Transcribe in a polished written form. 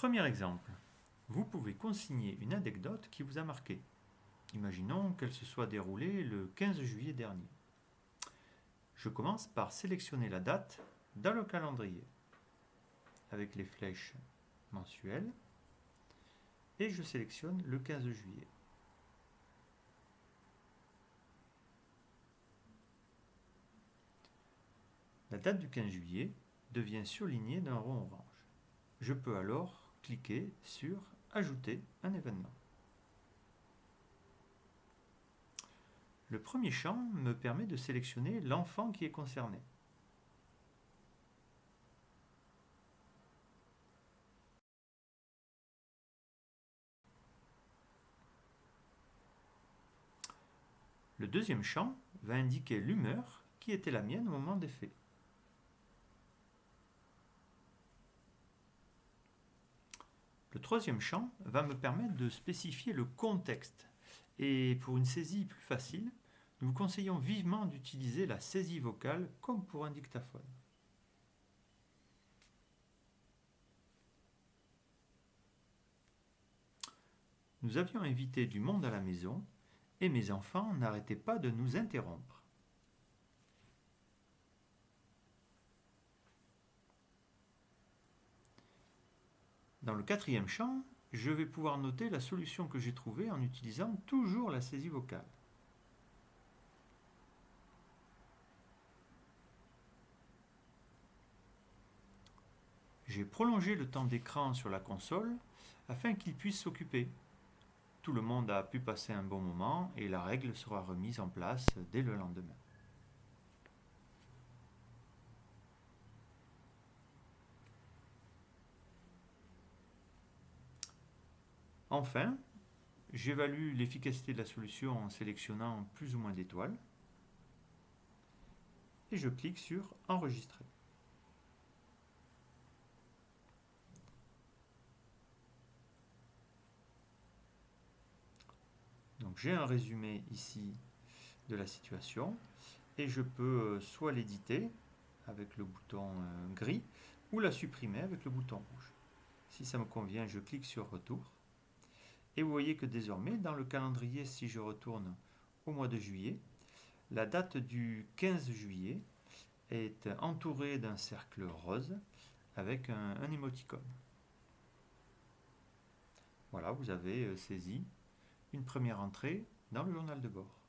Premier exemple. Vous pouvez consigner une anecdote qui vous a marqué. Imaginons qu'elle se soit déroulée le 15 juillet dernier. Je commence par sélectionner la date dans le calendrier avec les flèches mensuelles et je sélectionne le 15 juillet. La date du 15 juillet devient surlignée d'un rond orange. Je peux alors cliquer sur Ajouter un événement. Le premier champ me permet de sélectionner l'enfant qui est concerné. Le deuxième champ va indiquer l'humeur qui était la mienne au moment des faits. Le troisième champ va me permettre de spécifier le contexte. Et pour une saisie plus facile, nous vous conseillons vivement d'utiliser la saisie vocale comme pour un dictaphone. Nous avions invité du monde à la maison et mes enfants n'arrêtaient pas de nous interrompre. Dans le quatrième champ, je vais pouvoir noter la solution que j'ai trouvée en utilisant toujours la saisie vocale. J'ai prolongé le temps d'écran sur la console afin qu'il puisse s'occuper. Tout le monde a pu passer un bon moment et la règle sera remise en place dès le lendemain. Enfin, j'évalue l'efficacité de la solution en sélectionnant plus ou moins d'étoiles et je clique sur Enregistrer. Donc j'ai un résumé ici de la situation et je peux soit l'éditer avec le bouton gris ou la supprimer avec le bouton rouge. Si ça me convient, je clique sur Retour. Et vous voyez que désormais, dans le calendrier, si je retourne au mois de juillet, la date du 15 juillet est entourée d'un cercle rose avec un émoticône. Voilà, vous avez saisi une première entrée dans le journal de bord.